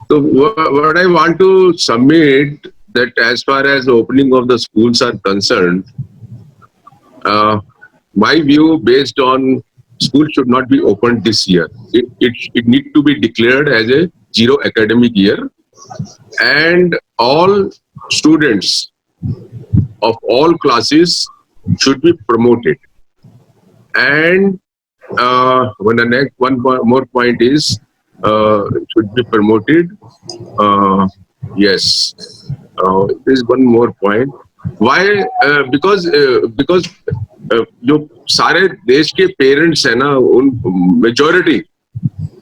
So what I want to submit that as far as the opening of the schools are concerned, uh, my view based on school should not be opened this year. It need to be declared as a zero academic year, and all students of all classes should be promoted. And one more point is should be promoted. Uh, yes, there's one more point. Why? Because जो सारे देश के parents है ना, उन majority,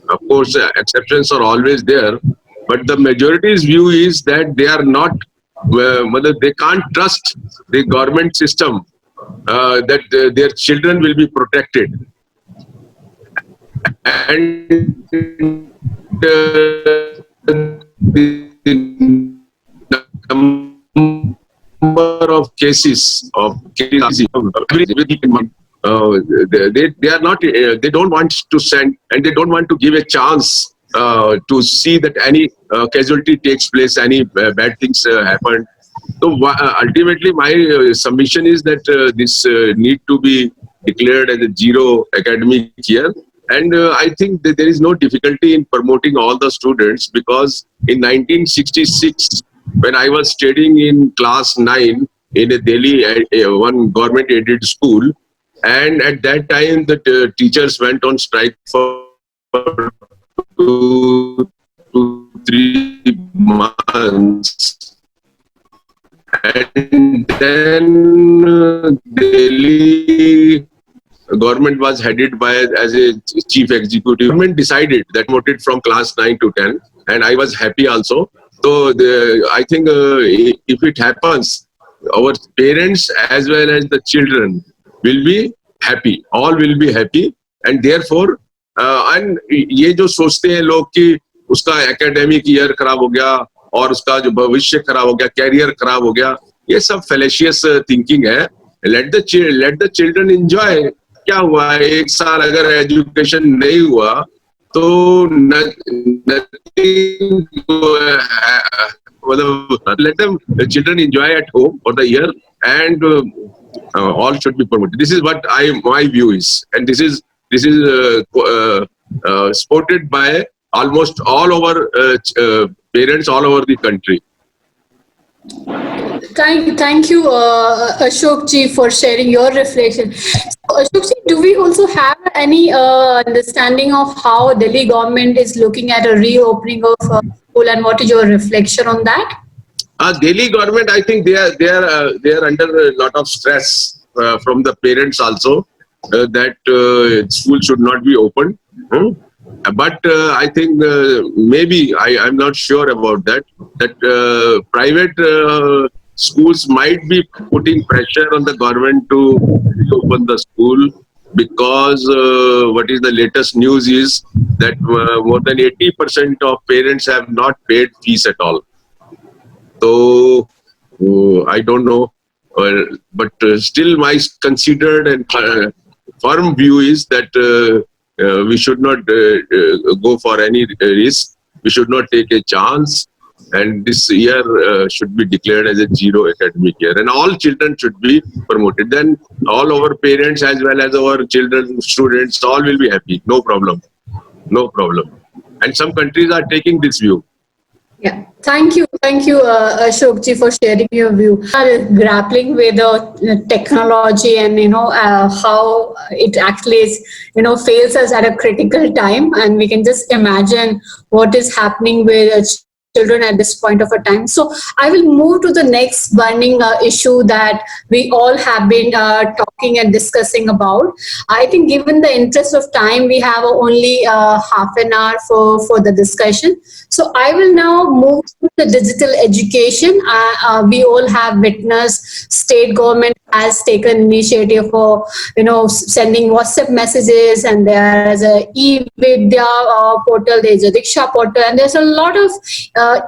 of course, exceptions are always there, but the majority's view is that they are not, they can't trust the government system, that their children will be protected. And the number of cases they are not, they don't want to send, and they don't want to give a chance to see that any casualty takes place, any bad things happen. So ultimately, my submission is that this need to be declared as a zero academic year. And I think that there is no difficulty in promoting all the students, because in 1966, when I was studying in class 9 in a Delhi, one government-aided school, and at that time the teachers went on strike for 2 3 months, and then Delhi government was headed by as a chief executive. Government decided that promoted from class 9 to 10, and I was happy also. So I think if it happens, our parents as well as the children will be happy. All will be happy, and therefore, and ये जो सोचते हैं लोग कि उसका academic year खराब हो गया और उसका जो भविष्य खराब हो गया, कैरियर खराब हो गया, ये सब फेलेशियस थिंकिंग है. Let the children enjoy. क्या हुआ, एक साल अगर एजुकेशन नहीं हुआ तो let them children enjoy at home for the year, and all should be promoted. This is what my view is, and this is supported by almost all our parents all over the country. Thank you, Ashok ji, for sharing your reflection. So, Ashok ji, do we also have any understanding of how Delhi government is looking at a reopening of school, and what is your reflection on that? Delhi government, I think they are under a lot of stress from the parents also, that school should not be opened. But I think maybe I'm not sure about that. That private schools might be putting pressure on the government to reopen the school, because what is the latest news is that more than 80% of parents have not paid fees at all. So I don't know, but still my considered and firm view is that we should not go for any risk. We should not take a chance, and this year should be declared as a zero academic year, and all children should be promoted. Then all our parents as well as our children, students, all will be happy. No problem. No problem. And some countries are taking this view. Yeah, thank you, Ashok ji, for sharing your view. We are grappling with the technology, and how it actually is, fails us at a critical time, and we can just imagine what is happening with children at this point of a time. So I will move to the next burning issue that we all have been talking and discussing about. I think given the interest of time, we have only half an hour for the discussion. So I will now move to the digital education. We all have witnessed state government has taken initiative for sending WhatsApp messages, and there is a e-Vidya portal, there is a Diksha portal, and there's a lot of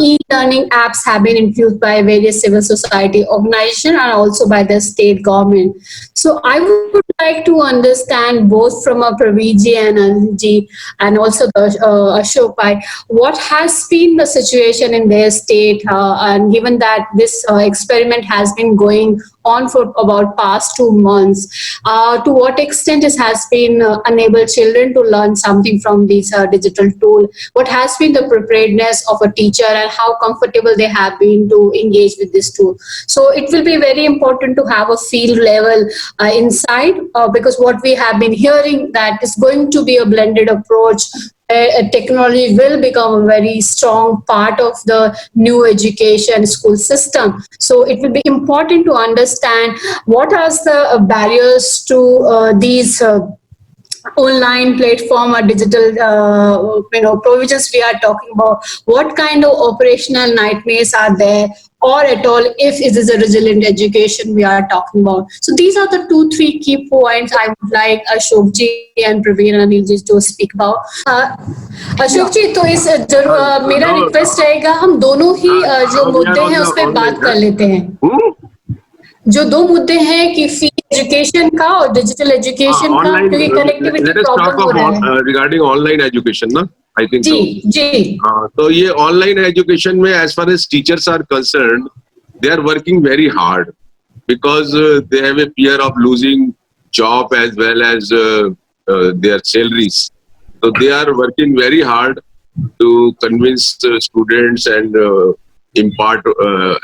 e-learning apps have been infused by various civil society organizations and also by the state government. So I would like to understand both from Praviji and Anji and also Ashok Bhai, what has been the situation in their state, and given that this experiment has been going on for about past 2 months, to what extent it has been enable children to learn something from this digital tool? What has been the preparedness of a teacher and how comfortable they have been to engage with this tool? So it will be very important to have a field level inside, because what we have been hearing that is going to be a blended approach. Technology will become a very strong part of the new education school system. So it will be important to understand what are the barriers to these online platform or digital provisions we are talking about. What kind of operational nightmares are there, or at all, if it is a resilient education we are talking about? So these are the 2-3 key points I would like Ashok ji and Praveen and Anil ji to speak about. Ashok जी, तो इस जरूर मेरा request रहेगा हम दोनों ही जो मुद्दे हैं उस पर बात कर लेते हैं. जो दो मुद्दे हैं कि फी एजुकेशन का और डिजिटल एजुकेशन का, क्योंकि कनेक्टिविटी प्रॉब्लम हो रहा है रिगार्डिंग ऑनलाइन एजुकेशन ना, आई थिंक जी. तो ये ऑनलाइन एजुकेशन में as far as teachers are concerned, they are working very hard because they have a fear of losing job as well as their salaries. So they are working very hard to convince students and impart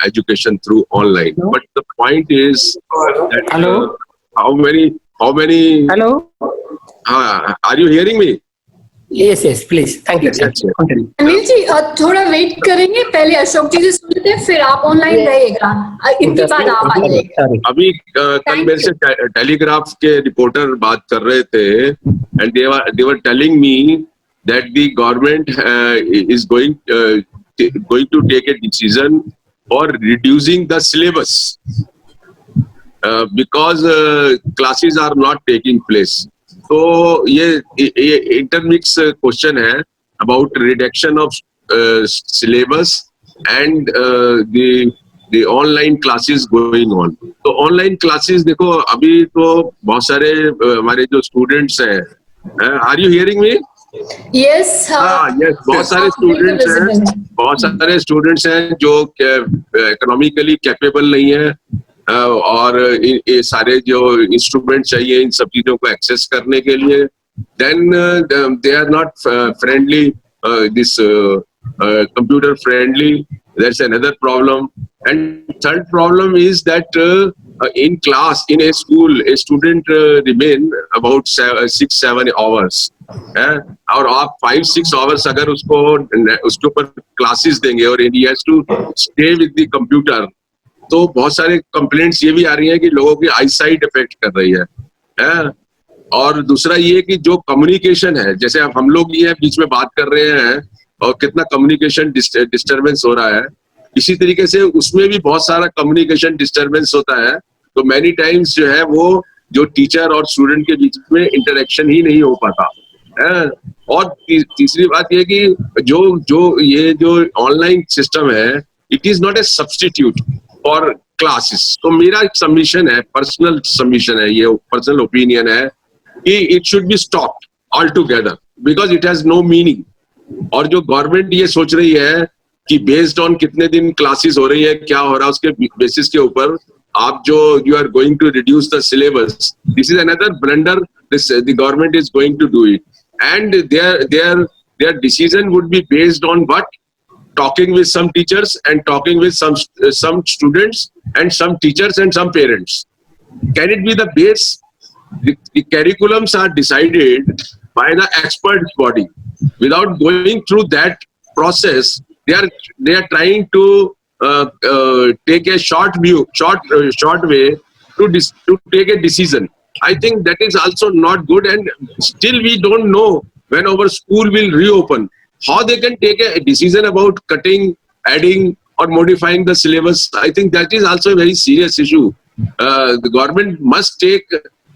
education through online. But the point is that how many? Hello. Are you hearing me? Yes, please. Thank you. Yes. Anil ji थोड़ा wait करेंगे, पहले अशोक जी से सुन लेते हैं, फिर आप online रहिएगा, इनके बाद आप आ जाइएगा. अभी कल मेरे से टेलीग्राफ के रिपोर्टर बात कर रहे थे and they were telling me that the government is going to take a decision for reducing the syllabus because classes are not taking place. तो ये intermix question है about reduction of syllabus and the online classes going on. तो online classes देखो अभी तो बहुत सारे हमारे जो students हैं, are you hearing me? Yes. Yes, बहुत सारे स्टूडेंट्स हैं जो इकोनॉमिकली कैपेबल नहीं है और ये सारे जो इंस्ट्रूमेंट चाहिए इन सब चीजों को एक्सेस करने के लिए, then they are not friendly, this computer friendly. That's another problem. And third problem is that in class, in a school, a student remain about 6-7 hours. और आप 5-6 hours अगर उसके ऊपर क्लासेस देंगे और he has to stay with the computer, तो बहुत सारे कंप्लेंट्स ये भी आ रही हैं कि लोगों की आई साइट इफेक्ट कर रही है. और दूसरा ये कि जो कम्युनिकेशन है, जैसे अब हम लोग ये बीच में बात कर रहे हैं और कितना कम्युनिकेशन डिस्टर्बेंस हो रहा है, इसी तरीके से उसमें भी बहुत सारा कम्युनिकेशन डिस्टर्बेंस होता है. तो मैनी टाइम्स जो है वो जो टीचर और स्टूडेंट के बीच में इंटरेक्शन ही नहीं हो पाता है. और तीसरी बात ये कि जो ऑनलाइन सिस्टम है, it is not a substitute for classes. तो मेरा सबमिशन है, पर्सनल सबमिशन है, ये पर्सनल ओपिनियन है कि it should be stopped all together because it has no meaning. और जो गवर्नमेंट ये सोच रही है कि बेस्ड ऑन कितने दिन क्लासेस हो रही है, क्या हो रहा है, उसके बेसिस के ऊपर आप जो you are going to reduce the syllabus, this is another blunder. This the government is going to do it and their decision would be based on what? Talking with some teachers and talking with some students and some teachers and some parents. Can it be the base? The curriculums are decided by the expert body. Without going through that process, they are trying to take a short way to take a decision. I think that is also not good, and still we don't know when our school will reopen how they can take a decision about cutting, adding or modifying the syllabus. I think that is also a very serious issue. The government must take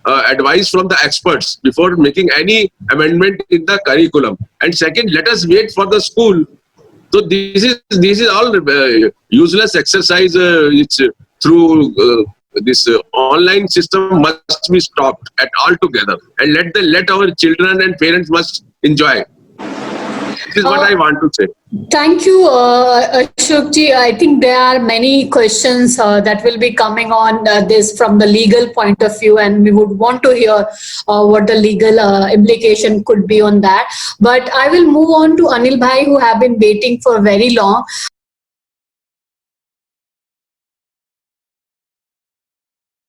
advice from the experts before making any amendment in the curriculum. And second, let us wait for the school. So this is all useless exercise. It's through this online system must be stopped at altogether, and let our children and parents must enjoy. This is what I want to say. Thank you, Ashok ji. I think there are many questions that will be coming on this from the legal point of view, and we would want to hear what the legal implication could be on that. But I will move on to Anil Bhai, who have been waiting for very long.